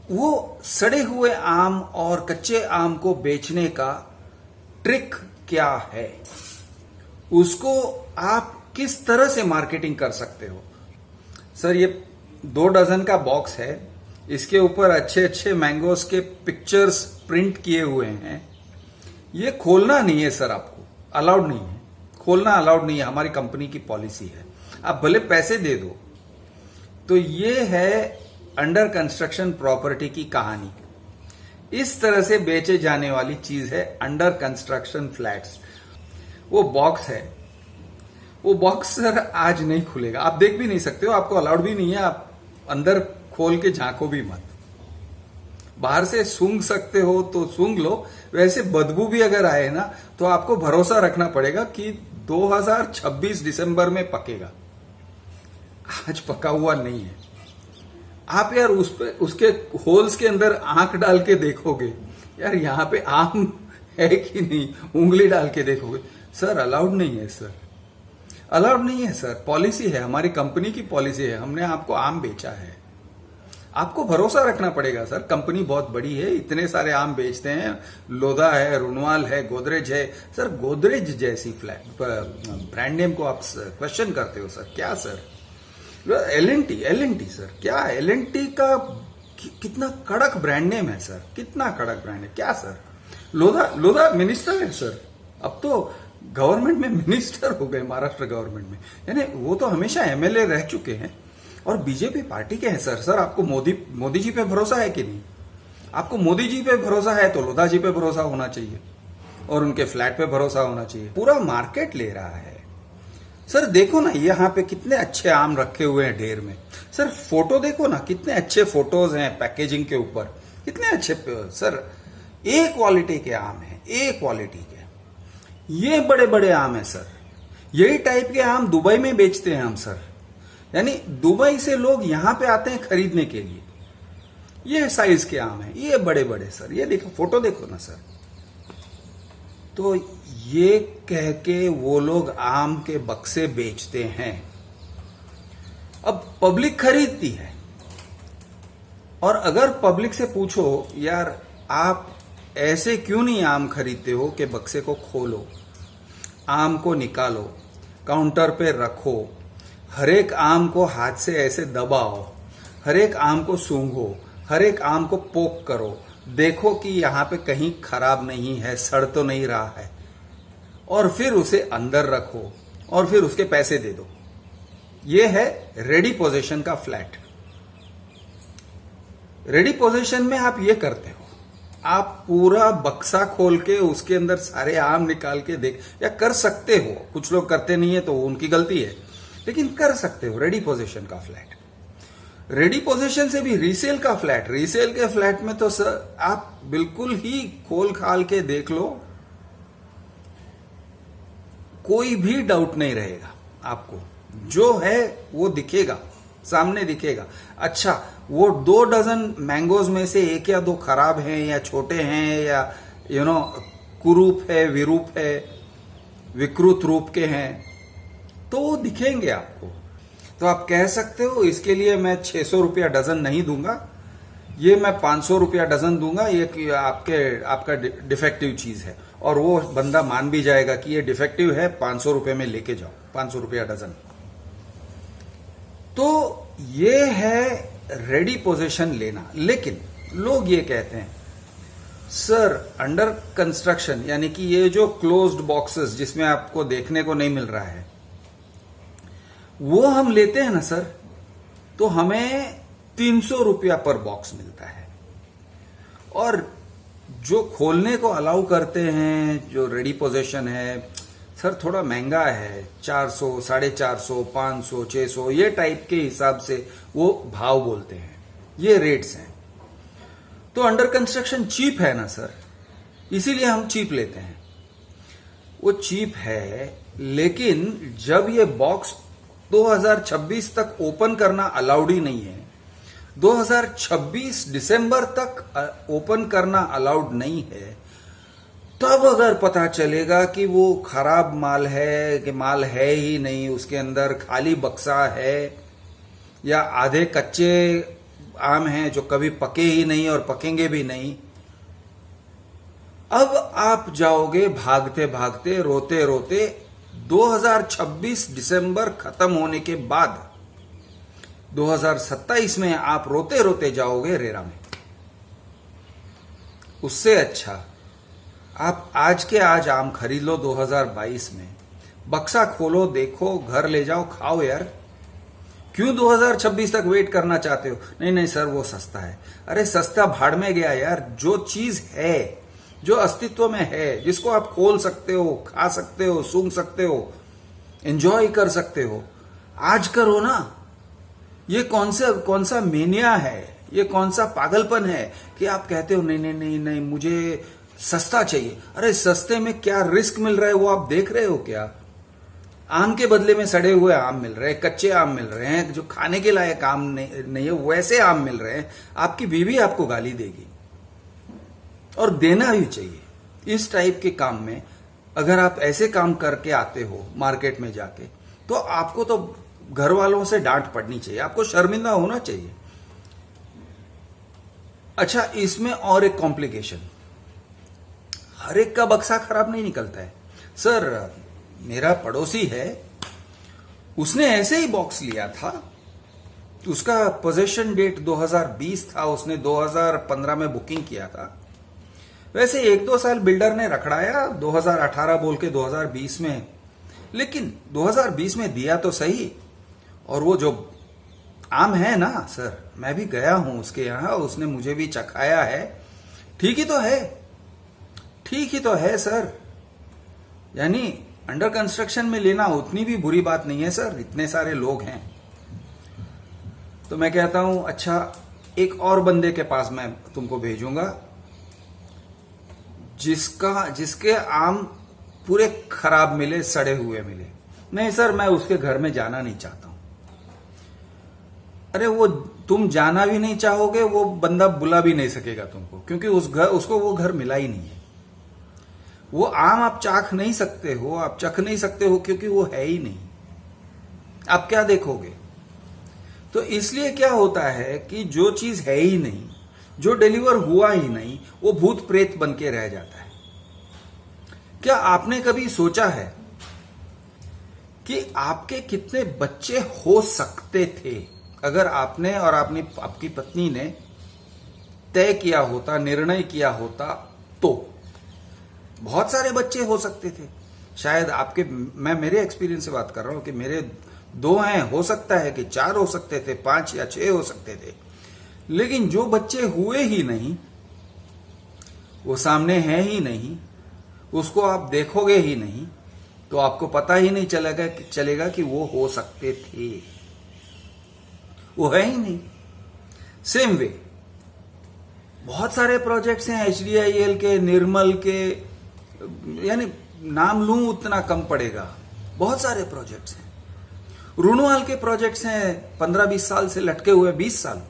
वो सड़े हुए आम और कच्चे आम को बेचने का ट्रिक क्या है, उसको आप किस तरह से मार्केटिंग कर सकते हो। सर, ये 2 डजन का बॉक्स है, इसके ऊपर अच्छे अच्छे मैंगोस के पिक्चर्स प्रिंट किए हुए हैं। ये खोलना नहीं है सर, आपको अलाउड नहीं है, खोलना अलाउड नहीं है, हमारी कंपनी की पॉलिसी है। आप भले पैसे दे दो। तो ये है अंडर कंस्ट्रक्शन प्रॉपर्टी की कहानी। इस तरह से बेचे जाने वाली चीज है अंडर कंस्ट्रक्शन फ्लैट्स। वो बॉक्स है, वो बॉक्स सर आज नहीं खुलेगा, आप देख भी नहीं सकते हो, आपको अलाउड भी नहीं है, आप अंदर खोल के झांको भी मत। बाहर से सूंघ सकते हो तो सूंघ लो, वैसे बदबू भी अगर आए ना तो आपको भरोसा रखना पड़ेगा कि 2026 दिसंबर में पकेगा, आज पका हुआ नहीं है। आप यार उसके होल्स के अंदर आंख डाल के देखोगे, यार यहां पे आम है कि नहीं, उंगली डाल के देखोगे, सर अलाउड नहीं है सर, अलाउड नहीं है सर। पॉलिसी है, हमारी कंपनी की पॉलिसी है, हमने आपको आम बेचा है, आपको भरोसा रखना पड़ेगा सर। कंपनी बहुत बड़ी है, इतने सारे आम बेचते हैं, लोधा है, रुनवाल है, गोदरेज है। सर गोदरेज जैसी फ्लैट ब्रांड नेम को आप क्वेश्चन करते हो सर, क्या sir. L N T sir, क्या एल एन टी का कितना कड़क ब्रांड नेम है सर, कितना कड़क ब्रांड है, क्या सर। लोधा मिनिस्टर है सर, अब तो गवर्नमेंट में मिनिस्टर हो गए, महाराष्ट्र गवर्नमेंट में, यानी वो तो हमेशा एमएलए रह चुके हैं और बीजेपी पार्टी के हैं सर। सर आपको मोदी जी पे भरोसा है कि नहीं? आपको मोदी जी पे भरोसा है तो लोधा जी पे भरोसा होना चाहिए और उनके फ्लैट पे भरोसा होना चाहिए। पूरा मार्केट ले रहा है सर। देखो ना यहाँ पे कितने अच्छे आम रखे हुए हैं ढेर में। सर फोटो देखो ना, कितने अच्छे फोटोज हैं पैकेजिंग के ऊपर, कितने अच्छे सर। ए क्वालिटी के आम हैं, ए क्वालिटी के। ये बड़े बड़े आम हैं सर, यही टाइप के आम दुबई में बेचते हैं हम सर, यानी दुबई से लोग यहां पे आते हैं खरीदने के लिए। ये साइज के आम हैं, ये बड़े बड़े सर, ये देखो फोटो देखो ना सर। तो ये कह के वो लोग आम के बक्से बेचते हैं। अब पब्लिक खरीदती है, और अगर पब्लिक से पूछो यार आप ऐसे क्यों नहीं आम खरीदते हो कि बक्से को खोलो, आम को निकालो, काउंटर पे रखो, हर एक आम को हाथ से ऐसे दबाओ, हर एक आम को सूंघो, हर एक आम को पोक करो, देखो कि यहां पे कहीं खराब नहीं है, सड़ तो नहीं रहा है, और फिर उसे अंदर रखो और फिर उसके पैसे दे दो। ये है रेडी पोजीशन का फ्लैट। रेडी पोजीशन में आप ये करते हो, आप पूरा बक्सा खोल के उसके अंदर सारे आम निकाल के देख, या कर सकते हो, कुछ लोग करते नहीं है तो उनकी गलती है, लेकिन कर सकते हो रेडी पोजीशन का फ्लैट। रेडी पोजीशन से भी रीसेल का फ्लैट, रीसेल के फ्लैट में तो सर आप बिल्कुल ही खोल खाल के देख लो, कोई भी डाउट नहीं रहेगा आपको, जो है वो दिखेगा, सामने दिखेगा। अच्छा, वो 2 डजन मैंगोज में से 1 या 2 खराब हैं या छोटे हैं या कुरूप है, विरूप है, विकृत रूप के हैं, तो वो दिखेंगे आपको। तो आप कह सकते हो इसके लिए मैं 600 रुपया डजन नहीं दूंगा, ये मैं 500 रुपया डजन दूंगा, ये आपका डिफेक्टिव चीज है, और वो बंदा मान भी जाएगा कि ये डिफेक्टिव है, 500 रुपये में लेके जाओ, 500 रुपया डजन। तो ये है रेडी पोजीशन लेना। लेकिन लोग ये कहते हैं सर अंडर कंस्ट्रक्शन, यानी कि ये जो क्लोज्ड बॉक्सेस जिसमें आपको देखने को नहीं मिल रहा है, वो हम लेते हैं ना सर, तो हमें 300 रुपया पर बॉक्स मिलता है, और जो खोलने को अलाउ करते हैं, जो रेडी पोजीशन है सर, थोड़ा महंगा है, 400, 450, 500, 600, ये टाइप के हिसाब से वो भाव बोलते हैं, ये रेट्स हैं। तो अंडर कंस्ट्रक्शन चीप है ना सर, इसीलिए हम चीप लेते हैं। वो चीप है, लेकिन जब ये बॉक्स 2026 तक ओपन करना अलाउड ही नहीं है, 2026 दिसंबर तक ओपन करना अलाउड नहीं है, तब अगर पता चलेगा कि वो खराब माल है कि माल है ही नहीं, उसके अंदर खाली बक्सा है या आधे कच्चे आम हैं जो कभी पके ही नहीं और पकेंगे भी नहीं। अब आप जाओगे भागते भागते, रोते रोते, 2026 दिसंबर खत्म होने के बाद 2027 में आप रोते रोते जाओगे रेरा में। उससे अच्छा आप आज के आज आम खरीद लो 2022 में, बक्सा खोलो, देखो, घर ले जाओ, खाओ यार। क्यों 2026 तक वेट करना चाहते हो? नहीं नहीं सर वो सस्ता है। अरे सस्ता भाड़ में गया यार। जो चीज है, जो अस्तित्व में है, जिसको आप खोल सकते हो, खा सकते हो, सूंघ सकते हो, एंजॉय कर सकते हो, आज करो ना। ये कौन सा मेनिया है, ये कौन सा पागलपन है कि आप कहते हो नहीं नहीं नहीं नहीं मुझे सस्ता चाहिए। अरे सस्ते में क्या रिस्क मिल रहा है वो आप देख रहे हो क्या? आम के बदले में सड़े हुए आम मिल रहे हैं, कच्चे आम मिल रहे हैं, जो खाने के लायक आम नहीं है वैसे आम मिल रहे हैं। आपकी बीवी आपको गाली देगी और देना ही चाहिए। इस टाइप के काम में अगर आप ऐसे काम करके आते हो मार्केट में जाके, तो आपको तो घर वालों से डांट पड़नी चाहिए, आपको शर्मिंदा होना चाहिए। अच्छा, इसमें और एक कॉम्प्लिकेशन, हर एक का बक्सा खराब नहीं निकलता है। सर मेरा पड़ोसी है, उसने ऐसे ही बॉक्स लिया था, उसका पोजेशन डेट 2020 था, उसने 2015 में बुकिंग किया था। वैसे 1-2 साल बिल्डर ने रखड़ाया, 2018 बोल के 2020 में, लेकिन 2020 में दिया तो सही। और वो जो आम है ना सर, मैं भी गया हूं उसके यहां, उसने मुझे भी चखाया है। ठीक ही तो है, ठीक ही तो है सर। यानी अंडर कंस्ट्रक्शन में लेना उतनी भी बुरी बात नहीं है सर, इतने सारे लोग हैं। तो मैं कहता हूं अच्छा, एक और बंदे के पास मैं तुमको भेजूंगा जिसके आम पूरे खराब मिले, सड़े हुए मिले। नहीं सर मैं उसके घर में जाना नहीं चाहता हूं। अरे वो तुम जाना भी नहीं चाहोगे, वो बंदा बुला भी नहीं सकेगा तुमको, क्योंकि उसको वो घर मिला ही नहीं है। वो आम आप चाख नहीं सकते हो, आप चख नहीं सकते हो, क्योंकि वो है ही नहीं। आप क्या देखोगे? तो इसलिए क्या होता है कि जो चीज है ही नहीं, जो डिलीवर हुआ ही नहीं, वो भूत प्रेत बन के रह जाता है। क्या आपने कभी सोचा है कि आपके कितने बच्चे हो सकते थे अगर आपने और आपकी पत्नी ने तय किया होता, निर्णय किया होता? तो बहुत सारे बच्चे हो सकते थे। शायद आपके, मैं मेरे एक्सपीरियंस से बात कर रहा हूं कि मेरे 2 हैं, हो सकता है कि 4 हो सकते थे, 5 या 6 हो सकते थे। लेकिन जो बच्चे हुए ही नहीं, वो सामने है ही नहीं, उसको आप देखोगे ही नहीं, तो आपको पता ही नहीं चलेगा कि वो हो सकते थे। वो है ही नहीं। सेम वे बहुत सारे प्रोजेक्ट्स हैं HDIL के, निर्मल के, यानी नाम लूं उतना कम पड़ेगा। बहुत सारे प्रोजेक्ट्स हैं। रुणवाल के प्रोजेक्ट्स हैं 15-20 साल से लटके हुए, 20 साल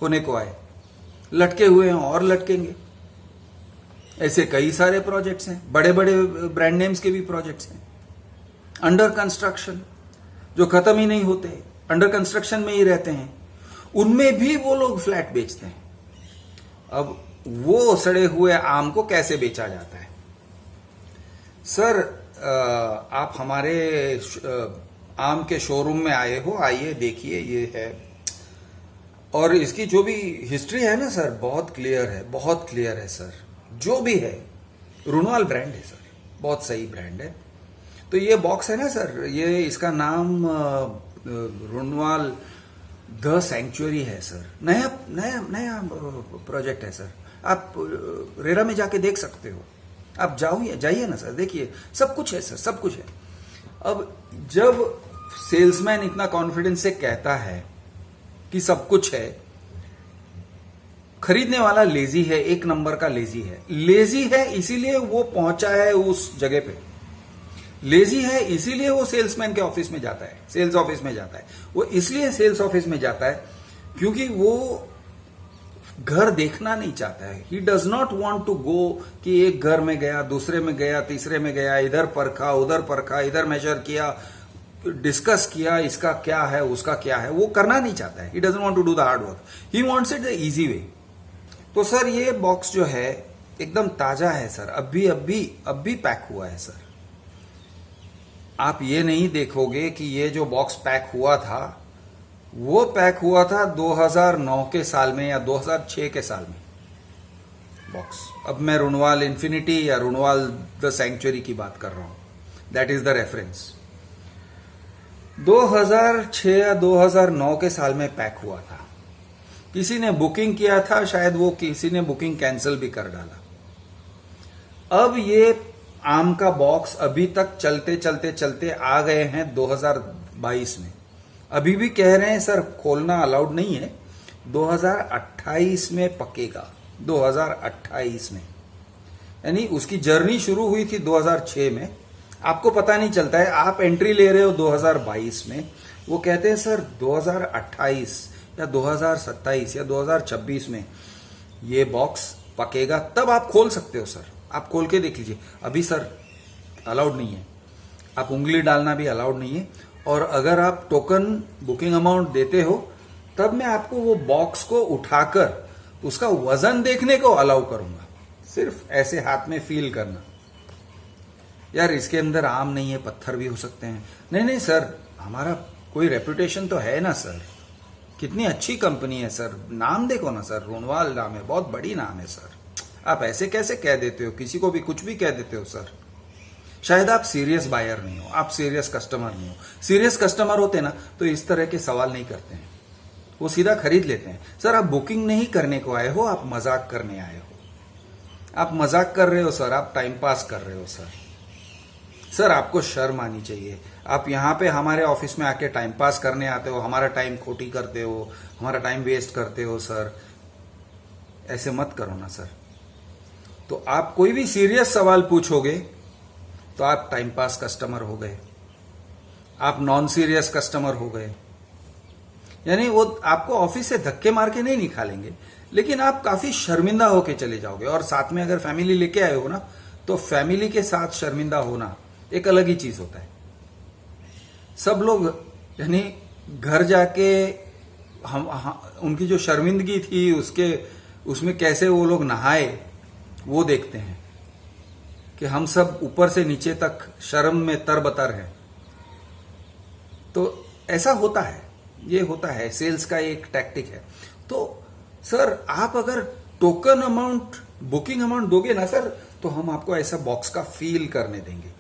होने को आए, लटके हुए हैं और लटकेंगे। ऐसे कई सारे प्रोजेक्ट्स हैं, बड़े बड़े ब्रांड नेम्स के भी प्रोजेक्ट्स हैं अंडर कंस्ट्रक्शन, जो खत्म ही नहीं होते, अंडर कंस्ट्रक्शन में ही रहते हैं। उनमें भी वो लोग फ्लैट बेचते हैं। अब वो सड़े हुए आम को कैसे बेचा जाता है? सर आप हमारे आम के शोरूम में आए हो, आइए देखिए, ये है। और इसकी जो भी हिस्ट्री है ना सर, बहुत क्लियर है, बहुत क्लियर है सर। जो भी है, रुणवाल ब्रांड है सर, बहुत सही ब्रांड है। तो ये बॉक्स है ना सर, ये इसका नाम रुणवाल द सैंक्चुअरी है सर। नया नया नया प्रोजेक्ट है सर। आप रेरा में जाके देख सकते हो। आप जाइए ना सर, देखिए, सब कुछ है सर, सब कुछ है। अब जब सेल्समैन इतना कॉन्फिडेंस से कहता है कि सब कुछ है, खरीदने वाला लेजी है, एक नंबर का लेजी है। लेजी है इसीलिए वो पहुंचा है उस जगह पे, लेजी है इसीलिए वो सेल्समैन के ऑफिस में जाता है, सेल्स ऑफिस में जाता है। वो इसलिए सेल्स ऑफिस में जाता है क्योंकि वो घर देखना नहीं चाहता है। He does not want to go कि एक घर में गया, दूसरे में गया, तीसरे में गया, इधर परखा, उधर परखा, इधर मेजर किया, डिस्कस किया इसका क्या है उसका क्या है, वो करना नहीं चाहता है. He doesn't want to do the hard work, he wants it the easy way. तो सर ये बॉक्स जो है एकदम ताजा है सर, अभी पैक हुआ है सर. आप ये नहीं देखोगे कि ये जो बॉक्स पैक हुआ था वो पैक हुआ था 2009 के साल में या 2006 के साल में बॉक्स. अब मैं रुनवाल इन्फिनिटी या रुनवाल द सैंक्चुरी की बात कर रहा हूं, दैट इज द रेफरेंस. 2006 या 2009 के साल में पैक हुआ था. किसी ने बुकिंग किया था, शायद वो किसी ने बुकिंग कैंसिल भी कर डाला. अब ये आम का बॉक्स अभी तक चलते चलते चलते आ गए हैं 2022 में. अभी भी कह रहे हैं सर खोलना अलाउड नहीं है, 2028 में पकेगा, 2028 में. यानी उसकी जर्नी शुरू हुई थी 2006 में. आपको पता नहीं चलता है, आप एंट्री ले रहे हो 2022 में, वो कहते हैं सर 2028 या 2027 या 2026 में ये बॉक्स पकेगा, तब आप खोल सकते हो सर. आप खोल के देख लीजिए. अभी सर अलाउड नहीं है, आप उंगली डालना भी अलाउड नहीं है. और अगर आप टोकन बुकिंग अमाउंट देते हो तब मैं आपको वो बॉक्स को उठाकर उसका वजन देखने को अलाउ करूंगा. सिर्फ ऐसे हाथ में फील करना, यार इसके अंदर आम नहीं है, पत्थर भी हो सकते हैं. नहीं सर, हमारा कोई रेपुटेशन तो है ना सर, कितनी अच्छी कंपनी है सर, नाम देखो ना सर, रुनवाल नाम है, बहुत बड़ी नाम है सर. आप ऐसे कैसे कह देते हो, किसी को भी कुछ भी कह देते हो सर. शायद आप सीरियस बायर नहीं हो, आप सीरियस कस्टमर नहीं हो. सीरियस कस्टमर होते ना तो इस तरह के सवाल नहीं करते हैं, वो सीधा खरीद लेते हैं. सर आप बुकिंग नहीं करने को आए हो, आप मजाक करने आए हो. आप मजाक कर रहे हो सर, आप टाइम पास कर रहे हो सर. सर आपको शर्म आनी चाहिए. आप यहां पे हमारे ऑफिस में आके टाइम पास करने आते हो, हमारा टाइम खोटी करते हो, हमारा टाइम वेस्ट करते हो सर. ऐसे मत करो ना सर. तो आप कोई भी सीरियस सवाल पूछोगे तो आप टाइम पास कस्टमर हो गए, आप नॉन सीरियस कस्टमर हो गए. यानी वो आपको ऑफिस से धक्के मार के नहीं निकालेंगे, लेकिन आप काफी शर्मिंदा होके चले जाओगे. और साथ में अगर फैमिली लेके आए हो ना, तो फैमिली के साथ शर्मिंदा होना एक अलग ही चीज होता है. सब लोग यानी घर जाके उनकी जो शर्मिंदगी थी उसमें कैसे वो लोग नहाए वो देखते हैं कि हम सब ऊपर से नीचे तक शर्म में तरबतर हैं. तो ऐसा होता है, ये होता है, सेल्स का एक टैक्टिक है. तो सर आप अगर टोकन अमाउंट बुकिंग अमाउंट दोगे ना सर, तो हम आपको ऐसा बॉक्स का फील करने देंगे.